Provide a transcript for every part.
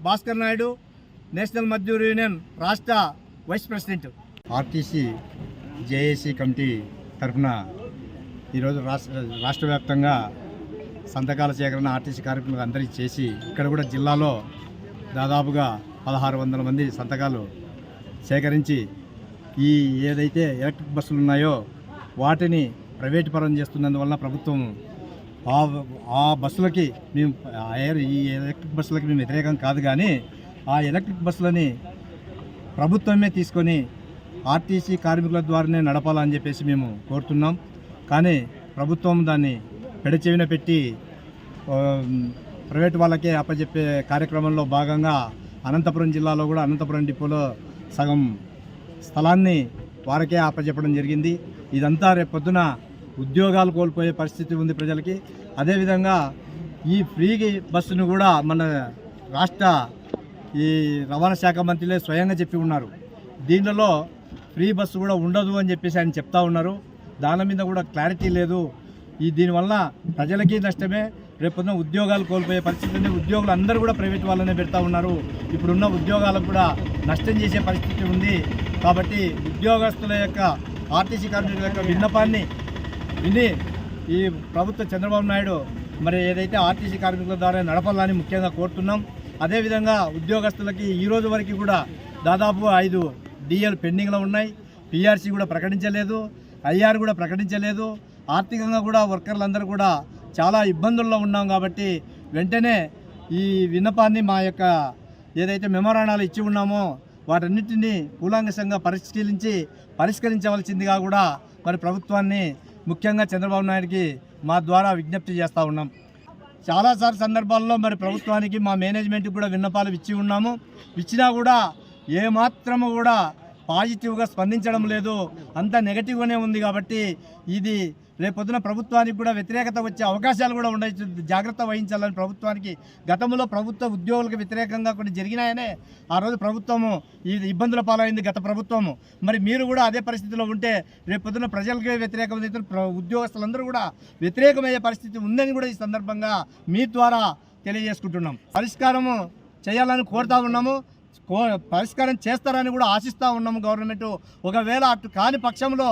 Bhaskar Naidu, national Mazdoor union రాష్ట్ర vice president. RTC JAC committee తరఫున ఈరోజు రాష్ట్ర వ్యాప్తంగా సంతకాల సేకరణ ఆర్టీసీ కార్మికులకు అందరికీ చేసి ఇక్కడ కూడా జిల్లాలో దాదాపుగా 1600 మంది సంతకాలు సేకరించి ఈ ఏదైతే ఎలక్ట్రిక్ బస్సులు ఉన్నాయో వాటిని ప్రైవేటు పరం చేస్తున్నందువల్ల ప్రభుత్వం ఆ బస్సులకి మేము ఈ ఎలక్ట్రిక్ బస్సులకి మేము వ్యతిరేకం కాదు, కానీ ఆ ఎలక్ట్రిక్ బస్సులని ప్రభుత్వమే తీసుకొని ఆర్టీసీ కార్మికుల ద్వారానే నడపాలని చెప్పేసి మేము కోరుతున్నాం. కానీ ప్రభుత్వం దాన్ని పెడచెవిన పెట్టి ప్రైవేట్ వాళ్ళకే అప్పచెప్పే కార్యక్రమంలో భాగంగా అనంతపురం జిల్లాలో కూడా అనంతపురం డిపోలో సగం స్థలాన్ని వారికే అప్పచెప్పడం జరిగింది. ఇదంతా రేపొద్దున ఉద్యోగాలు కోల్పోయే పరిస్థితి ఉంది ప్రజలకి. అదేవిధంగా ఈ ఫ్రీ బస్సును కూడా మన రాష్ట్ర ఈ రవాణా శాఖ మంత్రులే స్వయంగా చెప్పి ఉన్నారు. దీనిలో ఫ్రీ బస్సు కూడా ఉండదు అని చెప్పేసి ఆయన చెప్తా ఉన్నారు. దాని మీద కూడా క్లారిటీ లేదు. దీనివల్ల ప్రజలకి నష్టమే, రేపొద్దున ఉద్యోగాలు కోల్పోయే పరిస్థితి ఉంది. ఉద్యోగులు అందరూ కూడా ప్రైవేట్ వాళ్ళనే పెడతా ఉన్నారు. ఇప్పుడున్న ఉద్యోగాలకు కూడా నష్టం చేసే పరిస్థితి ఉంది. కాబట్టి ఉద్యోగస్తుల యొక్క ఆర్టీసీ కార్మికుల యొక్క విన్నపాన్ని విని ఈ ప్రభుత్వ చంద్రబాబు నాయుడు మరి ఏదైతే ఆర్టీసీ కార్మికుల ద్వారా నడపాలని ముఖ్యంగా కోరుతున్నాం. అదేవిధంగా ఉద్యోగస్తులకి ఈ రోజు వరకు కూడా దాదాపు 5 డిఎల్ పెండింగ్లో ఉన్నాయి. పిఆర్సీ కూడా ప్రకటించలేదు, ఐఆర్ కూడా ప్రకటించలేదు. ఆర్థికంగా కూడా వర్కర్లందరూ కూడా చాలా ఇబ్బందుల్లో ఉన్నాం. కాబట్టి వెంటనే ఈ విన్నపాన్ని మా యొక్క ఏదైతే మెమోరాండాలు ఇచ్చి ఉన్నామో వాటన్నిటిని కూలంకషంగా పరిష్కరించవలసిందిగా కూడా మరి ప్రభుత్వాన్ని ముఖ్యంగా చంద్రబాబు నాయుడికి మా ద్వారా విజ్ఞప్తి చేస్తూ ఉన్నాం. చాలాసార్లు సందర్భాల్లో మరి ప్రభుత్వానికి మా మేనేజ్మెంట్కి కూడా విన్నపాలు ఇచ్చి ఉన్నాము. ఇచ్చినా కూడా ఏమాత్రము కూడా పాజిటివ్గా స్పందించడం లేదు, అంతా నెగటివ్గానే ఉంది. కాబట్టి ఇది రేపొద్దున ప్రభుత్వానికి కూడా వ్యతిరేకత వచ్చే అవకాశాలు కూడా ఉండొచ్చు. జాగ్రత్త వహించాలని ప్రభుత్వానికి గతంలో ప్రభుత్వ ఉద్యోగులకు వ్యతిరేకంగా కొన్ని జరిగినాయనే ఆ రోజు ప్రభుత్వము ఈ ఇబ్బందుల పాలైంది గత ప్రభుత్వము. మరి మీరు కూడా అదే పరిస్థితిలో ఉంటే రేపొద్దున ప్రజలకే వ్యతిరేకమైన ఉద్యోగస్తులందరూ కూడా వ్యతిరేకమయ్యే పరిస్థితి ఉందని కూడా ఈ సందర్భంగా మీ ద్వారా తెలియజేసుకుంటున్నాం. పరిష్కారము చేయాలని కోరుతా ఉన్నాము. పరిష్కారం చేస్తారని కూడా ఆశిస్తూ ఉన్నాము గవర్నమెంట్. ఒకవేళ అటు కాని పక్షంలో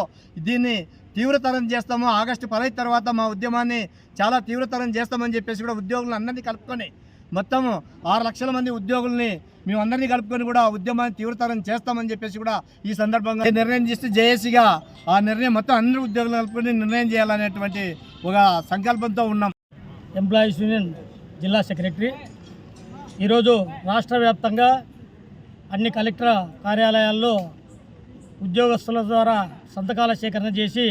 దీన్ని తీవ్రతరం చేస్తాము. ఆగస్టు 15 తర్వాత మా ఉద్యమాన్ని చాలా తీవ్రతరం చేస్తామని చెప్పేసి కూడా ఉద్యోగులను అందరినీ కలుపుకొని మొత్తము 6 లక్షల మంది ఉద్యోగుల్ని మేము అందరినీ కలుపుకొని కూడా ఉద్యమాన్ని తీవ్రతరం చేస్తామని చెప్పేసి కూడా ఈ సందర్భంగా నిర్ణయం చేస్తే జేఏసీగా ఆ నిర్ణయం మొత్తం అందరూ ఉద్యోగులు కలుపుకొని నిర్ణయం చేయాలనేటువంటి ఒక సంకల్పంతో ఉన్నాం. ఎంప్లాయీస్ యూనియన్ జిల్లా సెక్రటరీ. ఈరోజు రాష్ట్ర వ్యాప్తంగా అన్ని కలెక్టర్ కార్యాలయాల్లో ఉద్యోగస్తుల ద్వారా సంతకాల సేకరణ చేసి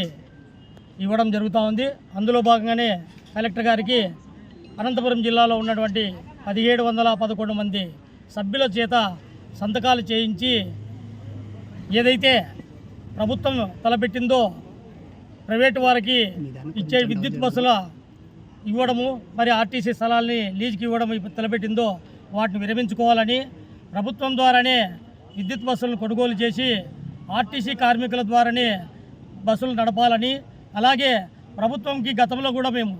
ఇవ్వడం జరుగుతూ ఉంది. అందులో భాగంగానే కలెక్టర్ గారికి అనంతపురం జిల్లాలో ఉన్నటువంటి 1711 మంది సభ్యుల చేత సంతకాలు చేయించి ఏదైతే ప్రభుత్వం తలపెట్టిందో ప్రైవేటు వారికి ఇచ్చే విద్యుత్ బస్సుల ఇవ్వడము, మరి ఆర్టీసీ స్థలాల్ని లీజుకి ఇవ్వడం తలపెట్టిందో వాటిని విరమించుకోవాలని, ప్రభుత్వం ద్వారానే విద్యుత్ బస్సులను కొనుగోలు చేసి ఆర్టీసీ కార్మికుల ద్వారానే బస్సులు నడపాలని, అలాగే ప్రభుత్వంకి గతంలో కూడా మేము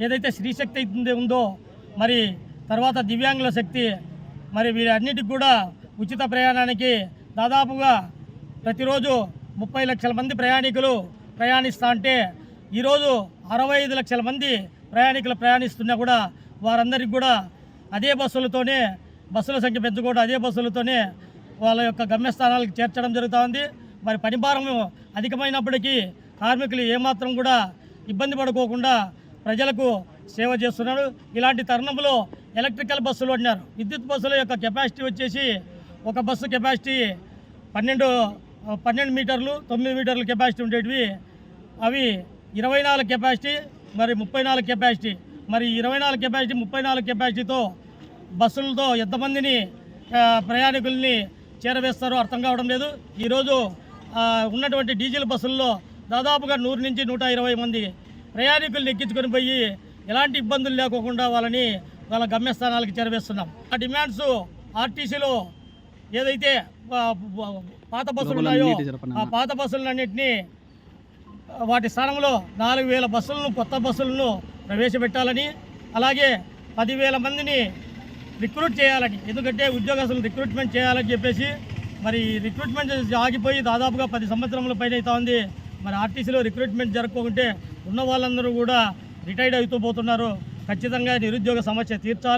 ఏదైతే స్త్రీశక్తి ఉందో మరి తర్వాత దివ్యాంగుల శక్తి మరి వీరన్నిటికి కూడా ఉచిత ప్రయాణానికి దాదాపుగా ప్రతిరోజు 30 లక్షల మంది ప్రయాణికులు ప్రయాణిస్తూ ఉంటే ఈరోజు 65 లక్షల మంది ప్రయాణికులు ప్రయాణిస్తున్నా కూడా వారందరికీ కూడా అదే బస్సులతోనే బస్సుల సంఖ్య పెంచుకోవడం, అదే బస్సులతోనే వాళ్ళ యొక్క గమ్యస్థానాలకు చేర్చడం జరుగుతూ ఉంది. మరి పనిభారం అధికమైనప్పటికీ కార్మికులు ఏమాత్రం కూడా ఇబ్బంది పడుకోకుండా ప్రజలకు సేవ చేస్తున్నారు. ఇలాంటి తరుణంలో ఎలక్ట్రికల్ బస్సులు అన్నారు. విద్యుత్ బస్సుల యొక్క కెపాసిటీ వచ్చేసి ఒక బస్సు కెపాసిటీ 12 మీటర్లు 9 మీటర్ల కెపాసిటీ ఉండేటివి అవి 24 కెపాసిటీ, మరి 34 కెపాసిటీ. మరి 24 కెపాసిటీ 34 కెపాసిటీతో బస్సులతో ఎంతమందిని ప్రయాణికుల్ని చేరవేస్తారో అర్థం కావడం లేదు. ఈరోజు ఉన్నటువంటి డీజిల్ బస్సుల్లో దాదాపుగా 100 నుంచి 120 మంది ప్రయాణికుల్ని ఎక్కించుకొని పోయి ఎలాంటి ఇబ్బందులు లేకోకుండా వాళ్ళ గమ్యస్థానాలకు చేరవేస్తున్నాం. ఆ డిమాండ్స్ ఆర్టీసీలో ఏదైతే పాత బస్సులు ఉన్నాయో ఆ పాత బస్సులన్నింటినీ వాటి స్థానంలో 4000 బస్సులను కొత్త బస్సులను ప్రవేశపెట్టాలని, అలాగే 10,000 మందిని రిక్రూట్ చేయాలని, ఎందుకంటే ఉద్యోగస్తులు రిక్రూట్మెంట్ చేయాలని చెప్పేసి మరి రిక్రూట్మెంట్ ఆగిపోయి దాదాపుగా 10 సంవత్సరముల పైన అవుతా ఉంది. మరి ఆర్టీసీలో రిక్రూట్మెంట్ జరగకుంటే ఉన్న వాళ్ళందరూ కూడా రిటైర్డ్ అవుతూ పోతున్నారు. ఖచ్చితంగా నిరుద్యోగ సమస్య తీర్చాలా.